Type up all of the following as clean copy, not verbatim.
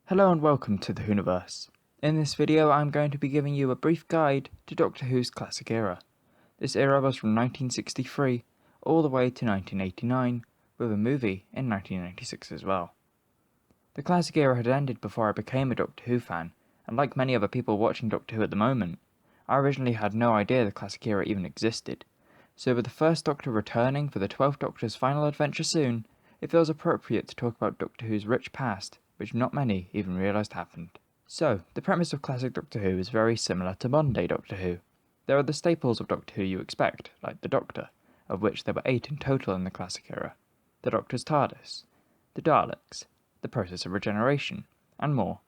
Hello and welcome to the Whoniverse. In this video I'm going to be giving you a brief guide to Doctor Who's classic era. This era was from 1963 all the way to 1989, with a movie in 1996 as well. The classic era had ended before I became a Doctor Who fan, and like many other people watching Doctor Who at the moment, I originally had no idea the classic era even existed. So with the first Doctor returning for the 12th Doctor's final adventure soon, it feels appropriate to talk about Doctor Who's rich past, which not many even realised happened. So, the premise of classic Doctor Who is very similar to modern day Doctor Who. There are the staples of Doctor Who you expect, like the Doctor, of which there were 8 in total in the classic era, the Doctor's TARDIS, the Daleks, the process of regeneration, and more.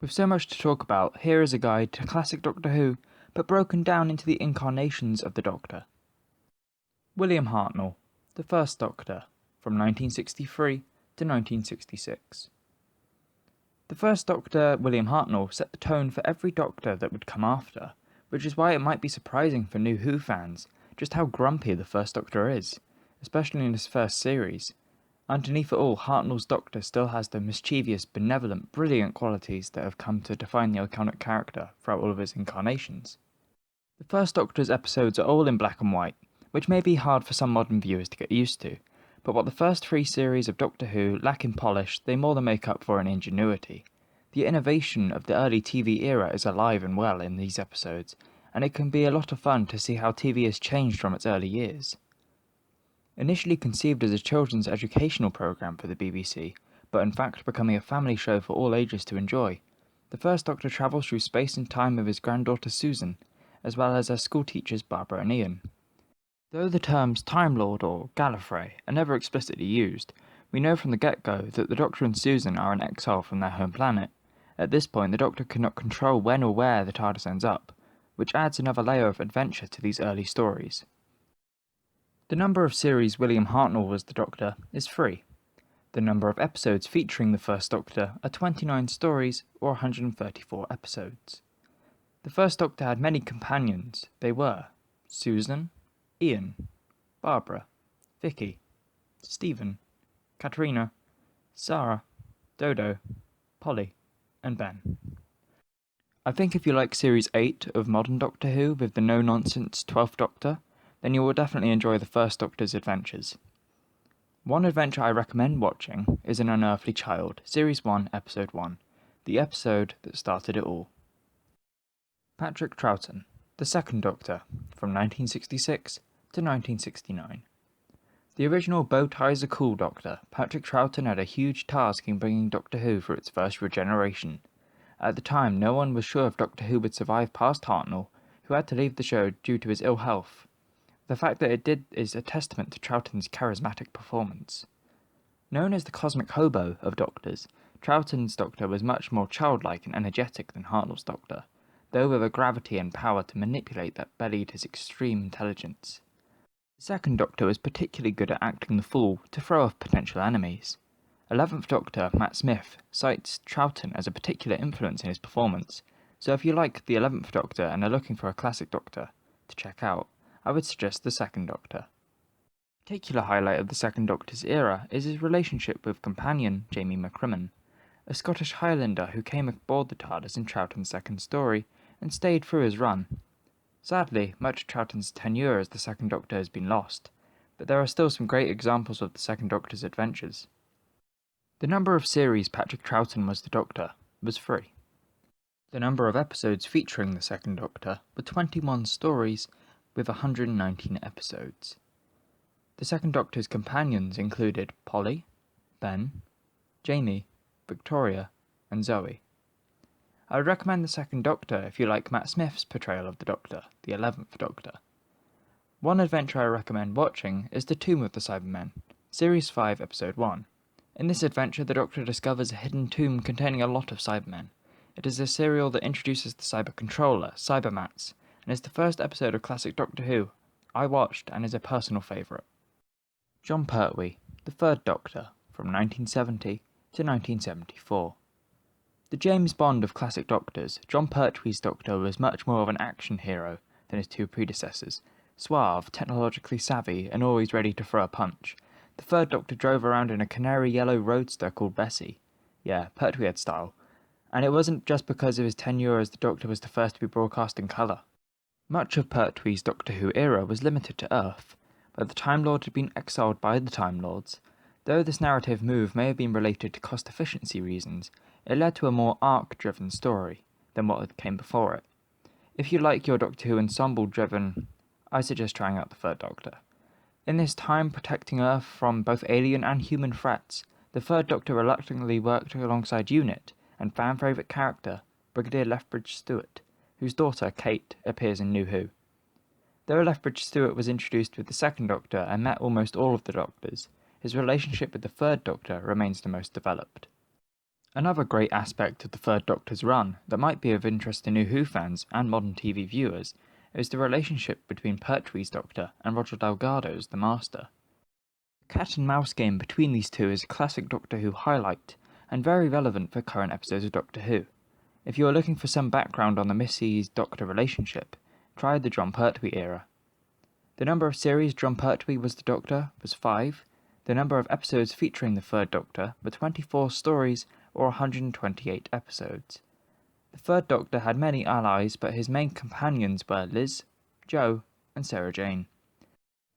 With so much to talk about, here is a guide to classic Doctor Who, but broken down into the incarnations of the Doctor. William Hartnell, the first Doctor, from 1963 to 1966. The first Doctor, William Hartnell, set the tone for every Doctor that would come after, which is why it might be surprising for new Who fans just how grumpy the first Doctor is, especially in his first series. Underneath it all, Hartnell's Doctor still has the mischievous, benevolent, brilliant qualities that have come to define the iconic character throughout all of his incarnations. The first Doctor's episodes are all in black and white, which may be hard for some modern viewers to get used to, but what the first 3 series of Doctor Who lack in polish, they more than make up for in ingenuity. The innovation of the early TV era is alive and well in these episodes, and it can be a lot of fun to see how TV has changed from its early years. Initially conceived as a children's educational programme for the BBC, but in fact becoming a family show for all ages to enjoy, the first Doctor travels through space and time with his granddaughter Susan, as well as her schoolteachers Barbara and Ian. Though the terms Time Lord or Gallifrey are never explicitly used, we know from the get-go that the Doctor and Susan are in exile from their home planet. At this point, the Doctor cannot control when or where the TARDIS ends up, which adds another layer of adventure to these early stories. The number of series William Hartnell was the Doctor is 3. The number of episodes featuring the first Doctor are 29 stories or 134 episodes. The first Doctor had many companions. They were Susan, Ian, Barbara, Vicky, Stephen, Katrina, Sarah, Dodo, Polly, and Ben. I think if you like Series 8 of modern Doctor Who with the no-nonsense 12th Doctor, then you will definitely enjoy the first Doctor's adventures. One adventure I recommend watching is An Unearthly Child, Series 1, Episode 1, the episode that started it all. Patrick Troughton, the second Doctor, from 1966 to 1969. The original Bow Ties a Cool Doctor, Patrick Troughton had a huge task in bringing Doctor Who through its first regeneration. At the time, no one was sure if Doctor Who would survive past Hartnell, who had to leave the show due to his ill health. The fact that it did is a testament to Troughton's charismatic performance. Known as the Cosmic Hobo of Doctors, Troughton's Doctor was much more childlike and energetic than Hartnell's Doctor, though with a gravity and power to manipulate that belied his extreme intelligence. The second Doctor was particularly good at acting the fool to throw off potential enemies. 11th Doctor Matt Smith cites Troughton as a particular influence in his performance, so if you like the 11th Doctor and are looking for a classic Doctor to check out, I would suggest the second Doctor. A particular highlight of the second Doctor's era is his relationship with companion Jamie McCrimmon, a Scottish Highlander who came aboard the TARDIS in Troughton's second story and stayed through his run. Sadly, much of Troughton's tenure as the second Doctor has been lost, but there are still some great examples of the second Doctor's adventures. The number of series Patrick Troughton was the Doctor was 3. The number of episodes featuring the second Doctor were 21 stories with 119 episodes. The second Doctor's companions included Polly, Ben, Jamie, Victoria, and Zoe. I would recommend the second Doctor if you like Matt Smith's portrayal of the Doctor, the 11th Doctor. One adventure I recommend watching is The Tomb of the Cybermen, Series 5, Episode 1. In this adventure, the Doctor discovers a hidden tomb containing a lot of Cybermen. It is a serial that introduces the Cyber Controller, Cybermats, and is the first episode of classic Doctor Who I watched and is a personal favourite. Jon Pertwee, the third Doctor, from 1970 to 1974. The James Bond of classic Doctors, Jon Pertwee's Doctor was much more of an action hero than his 2 predecessors, suave, technologically savvy, and always ready to throw a punch. The third Doctor drove around in a canary yellow roadster called Bessie. Yeah, Pertwee style. And it wasn't just because of his tenure as the Doctor was the first to be broadcast in colour. Much of Pertwee's Doctor Who era was limited to Earth, but the Time Lord had been exiled by the Time Lords. Though this narrative move may have been related to cost efficiency reasons, it led to a more arc-driven story than what came before it. If you like your Doctor Who ensemble-driven, I suggest trying out the Third Doctor. In this time protecting Earth from both alien and human threats, the Third Doctor reluctantly worked alongside UNIT and fan-favourite character Brigadier Lethbridge Stewart, whose daughter, Kate, appears in New Who. Though Lethbridge Stewart was introduced with the Second Doctor and met almost all of the Doctors, his relationship with the Third Doctor remains the most developed. Another great aspect of the Third Doctor's run that might be of interest to New Who fans and modern TV viewers is the relationship between Pertwee's Doctor and Roger Delgado's The Master. The cat and mouse game between these two is a classic Doctor Who highlight, and very relevant for current episodes of Doctor Who. If you are looking for some background on the Mrs.-Doctor relationship, try the Jon Pertwee era. The number of series Jon Pertwee was the Doctor was 5, the number of episodes featuring the Third Doctor were 24 stories or 128 episodes. The Third Doctor had many allies, but his main companions were Liz, Jo, and Sarah Jane.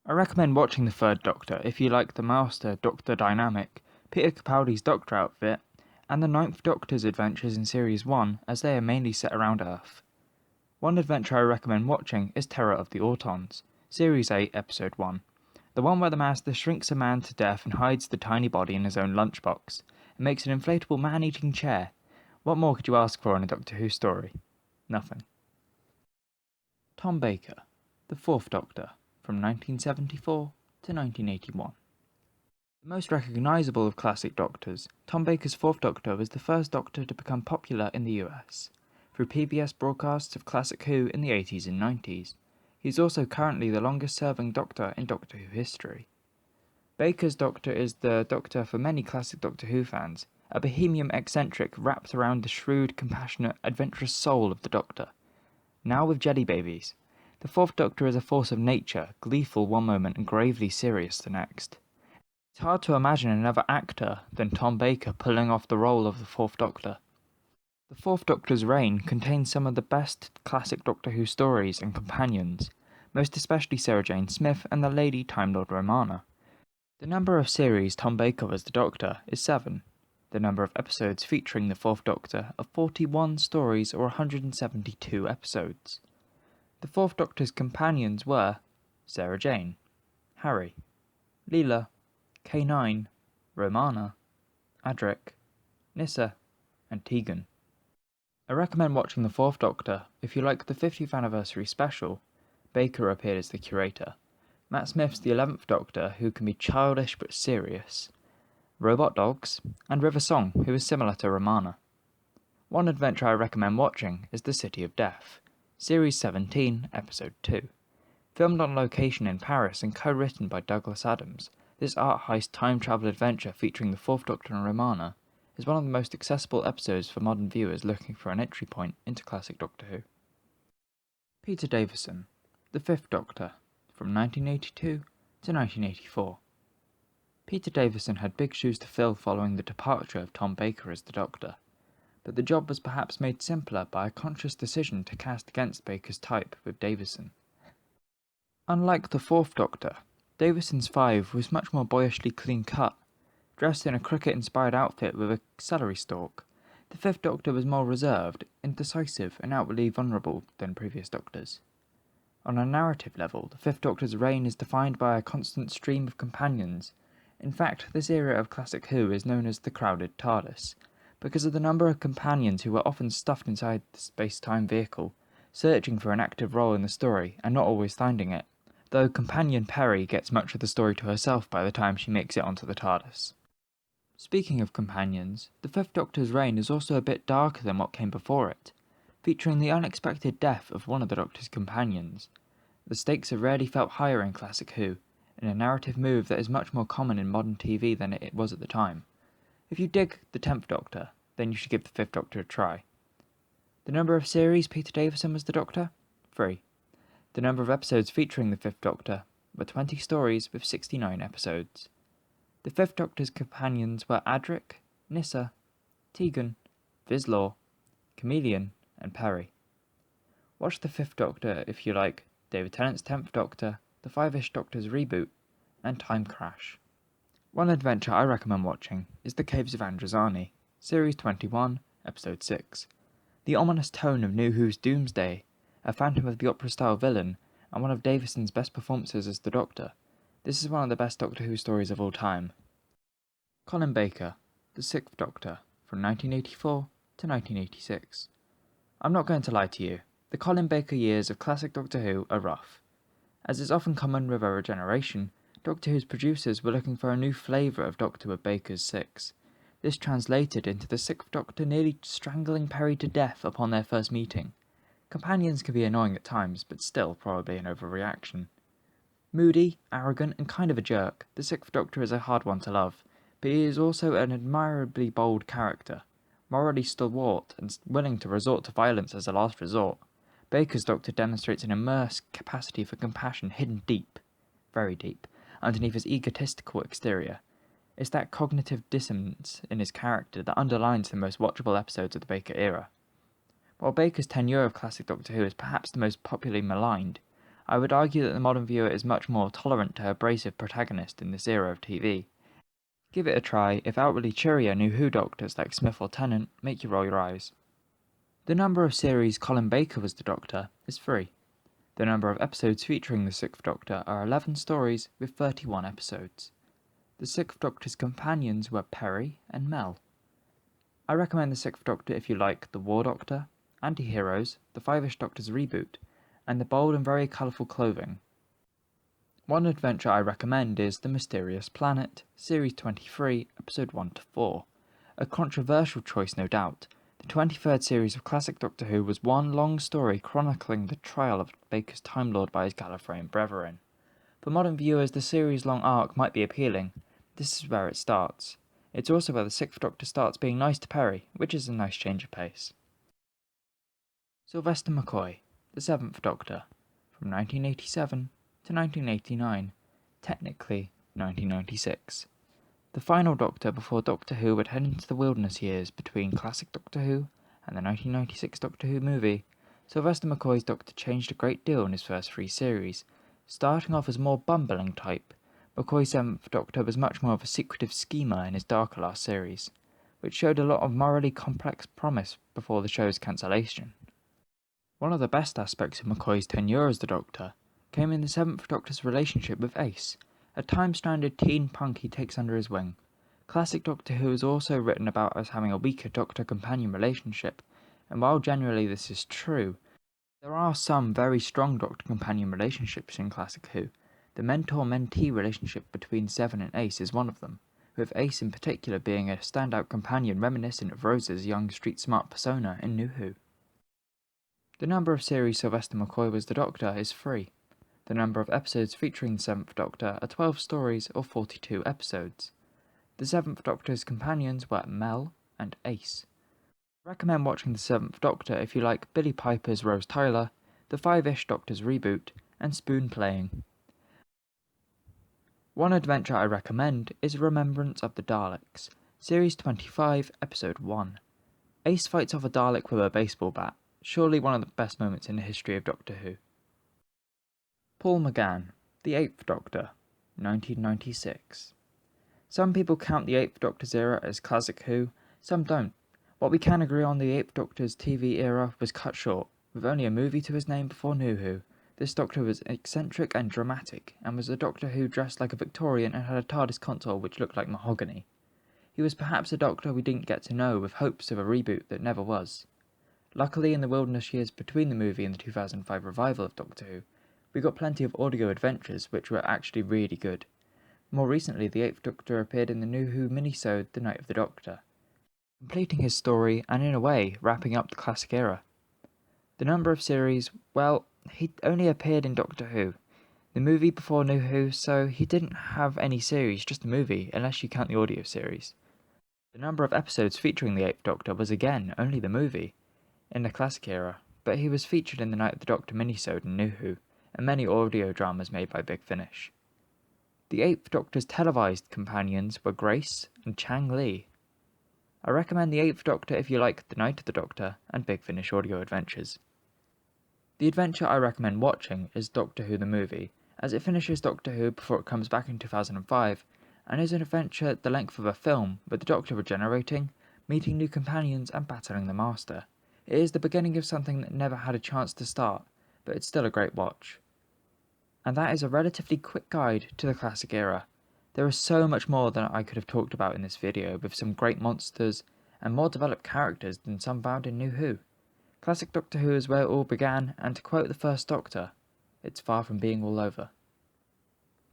I recommend watching the Third Doctor if you like the Master-Doctor dynamic, Peter Capaldi's Doctor outfit, and the Ninth Doctor's adventures in Series 1, as they are mainly set around Earth. One adventure I recommend watching is Terror of the Autons, Series 8, Episode 1, the one where the Master shrinks a man to death and hides the tiny body in his own lunchbox, and makes an inflatable man-eating chair. What more could you ask for in a Doctor Who story? Nothing. Tom Baker, the Fourth Doctor, from 1974 to 1981. The most recognisable of classic Doctors, Tom Baker's Fourth Doctor was the first Doctor to become popular in the US, through PBS broadcasts of Classic Who in the 80s and 90s. He is also currently the longest-serving Doctor in Doctor Who history. Baker's Doctor is the Doctor for many classic Doctor Who fans, a bohemian eccentric wrapped around the shrewd, compassionate, adventurous soul of the Doctor. Now with jelly babies, the Fourth Doctor is a force of nature, gleeful one moment and gravely serious the next. It's hard to imagine another actor than Tom Baker pulling off the role of the Fourth Doctor. The Fourth Doctor's reign contains some of the best classic Doctor Who stories and companions, most especially Sarah Jane Smith and the Lady Time Lord Romana. The number of series Tom Baker was the Doctor is 7. The number of episodes featuring the Fourth Doctor are 41 stories or 172 episodes. The Fourth Doctor's companions were Sarah Jane, Harry, Leela, K9, Romana, Adric, Nyssa, and Tegan. I recommend watching the Fourth Doctor if you like the 50th anniversary special. Baker appeared as the curator. Matt Smith's the 11th Doctor, who can be childish but serious. Robot Dogs, and River Song, who is similar to Romana. One adventure I recommend watching is The City of Death, Series 17, Episode 2. Filmed on location in Paris and co-written by Douglas Adams, this art heist time travel adventure featuring the Fourth Doctor and Romana is one of the most accessible episodes for modern viewers looking for an entry point into classic Doctor Who. Peter Davison, the Fifth Doctor, from 1982 to 1984. Peter Davison had big shoes to fill following the departure of Tom Baker as the Doctor, but the job was perhaps made simpler by a conscious decision to cast against Baker's type with Davison. Unlike the Fourth Doctor, Davison's Five was much more boyishly clean-cut. Dressed in a cricket-inspired outfit with a celery stalk, the Fifth Doctor was more reserved, indecisive, and outwardly vulnerable than previous Doctors. On a narrative level, the Fifth Doctor's reign is defined by a constant stream of companions. In fact, this era of Classic Who is known as the crowded TARDIS, because of the number of companions who were often stuffed inside the space-time vehicle, searching for an active role in the story and not always finding it, though Companion Perry gets much of the story to herself by the time she makes it onto the TARDIS. Speaking of companions, the Fifth Doctor's reign is also a bit darker than what came before it, featuring the unexpected death of one of the Doctor's companions. The stakes are rarely felt higher in Classic Who, in a narrative move that is much more common in modern TV than it was at the time. If you dig the 10th Doctor, then you should give the Fifth Doctor a try. The number of series Peter Davison was the Doctor? 3. The number of episodes featuring the Fifth Doctor were 20 stories with 69 episodes. The Fifth Doctor's companions were Adric, Nyssa, Tegan, Vislaw, Chameleon, and Perry. Watch The Fifth Doctor if you like David Tennant's 10th Doctor, The Five-ish Doctors reboot, and Time Crash. One adventure I recommend watching is The Caves of Androzani, Series 21, Episode 6. The ominous tone of New Who's Doomsday, a Phantom of the Opera-style villain, and one of Davison's best performances as the Doctor. This is one of the best Doctor Who stories of all time. Colin Baker, The Sixth Doctor, from 1984 to 1986. I'm not going to lie to you, the Colin Baker years of classic Doctor Who are rough. As is often common with a regeneration, Doctor Who's producers were looking for a new flavour of Doctor with Baker's Six. This translated into the Sixth Doctor nearly strangling Perry to death upon their first meeting. Companions can be annoying at times, but still probably an overreaction. Moody, arrogant, and kind of a jerk, the Sixth Doctor is a hard one to love, but he is also an admirably bold character, morally stalwart and willing to resort to violence as a last resort. Baker's Doctor demonstrates an immense capacity for compassion hidden deep, very deep, underneath his egotistical exterior. It's that cognitive dissonance in his character that underlines the most watchable episodes of the Baker era. While Baker's tenure of classic Doctor Who is perhaps the most popularly maligned, I would argue that the modern viewer is much more tolerant to her abrasive protagonist in this era of TV. Give it a try if outwardly cheerier New Who Doctors like Smith or Tennant make you roll your eyes. The number of series Colin Baker was the Doctor is 3. The number of episodes featuring the Sixth Doctor are 11 stories with 31 episodes. The Sixth Doctor's companions were Perry and Mel. I recommend the Sixth Doctor if you like The War Doctor, Anti-Heroes, The Five-ish Doctors reboot, and the bold and very colourful clothing. One adventure I recommend is The Mysterious Planet, Series 23, Episode 1 to 4. A controversial choice, no doubt. The 23rd series of classic Doctor Who was one long story chronicling the trial of Baker's Time Lord by his Gallifreyan brethren. For modern viewers, the series-long arc might be appealing. This is where it starts. It's also where the Sixth Doctor starts being nice to Perry, which is a nice change of pace. Sylvester McCoy, the Seventh Doctor, from 1987 to 1989, technically 1996. The final Doctor before Doctor Who would head into the wilderness years between classic Doctor Who and the 1996 Doctor Who movie. Sylvester McCoy's Doctor changed a great deal in his first 3 series. Starting off as a more bumbling type, McCoy's Seventh Doctor was much more of a secretive schemer in his darker last series, which showed a lot of morally complex promise before the show's cancellation. One of the best aspects of McCoy's tenure as the Doctor came in the Seventh Doctor's relationship with Ace, a time-stranded teen punk he takes under his wing. Classic Doctor Who is also written about as having a weaker Doctor-companion relationship, and while generally this is true, there are some very strong Doctor-companion relationships in Classic Who. The mentor-mentee relationship between Seven and Ace is one of them, with Ace in particular being a standout companion reminiscent of Rose's young street-smart persona in New Who. The number of series Sylvester McCoy was the Doctor is 3. The number of episodes featuring the Seventh Doctor are 12 stories or 42 episodes. The Seventh Doctor's companions were Mel and Ace. I recommend watching the Seventh Doctor if you like Billy Piper's Rose Tyler, the Five-ish Doctors reboot, and spoon playing. One adventure I recommend is Remembrance of the Daleks, Series 25, Episode 1. Ace fights off a Dalek with a baseball bat, surely one of the best moments in the history of Doctor Who. Paul McGann, The Eighth Doctor, 1996. Some people count the Eighth Doctor's era as classic Who, some don't. What we can agree on, the Eighth Doctor's TV era was cut short, with only a movie to his name before New Who. This Doctor was eccentric and dramatic, and was a Doctor who dressed like a Victorian and had a TARDIS console which looked like mahogany. He was perhaps a Doctor we didn't get to know, with hopes of a reboot that never was. Luckily, in the wilderness years between the movie and the 2005 revival of Doctor Who, we got plenty of audio adventures which were actually really good. More recently, the Eighth Doctor appeared in the New Who minisode The Night of the Doctor, completing his story and in a way wrapping up the classic era. The number of series, well, he only appeared in Doctor Who, the movie before New Who, so he didn't have any series, just a movie, unless you count the audio series. The number of episodes featuring the Eighth Doctor was again only the movie, in the classic era, but he was featured in the Night of the Doctor minisode in New Who, and many audio dramas made by Big Finish. The Eighth Doctor's televised companions were Grace and Chang Li. I recommend the 8th Doctor if you like The Night of the Doctor and Big Finish audio adventures. The adventure I recommend watching is Doctor Who the Movie, as it finishes Doctor Who before it comes back in 2005, and is an adventure the length of a film, with the Doctor regenerating, meeting new companions and battling the Master. It is the beginning of something that never had a chance to start, but it's still a great watch. And that is a relatively quick guide to the classic era. There is so much more than I could have talked about in this video, with some great monsters and more developed characters than some found in New Who. Classic Doctor Who is where it all began, and to quote the first Doctor, it's far from being all over.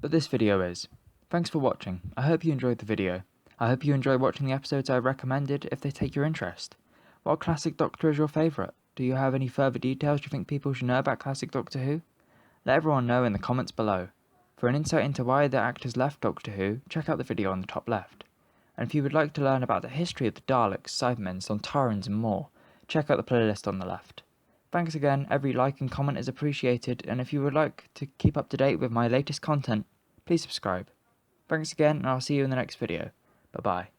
But this video is. Thanks for watching. I hope you enjoyed the video. I hope you enjoy watching the episodes I recommended if they take your interest. What classic Doctor is your favourite? Do you have any further details you think people should know about classic Doctor Who? Let everyone know in the comments below. For an insight into why the actors left Doctor Who, check out the video on the top left. And if you would like to learn about the history of the Daleks, Cybermen, Sontarans and more, check out the playlist on the left. Thanks again, every like and comment is appreciated, and if you would like to keep up to date with my latest content, please subscribe. Thanks again, and I'll see you in the next video. Bye bye.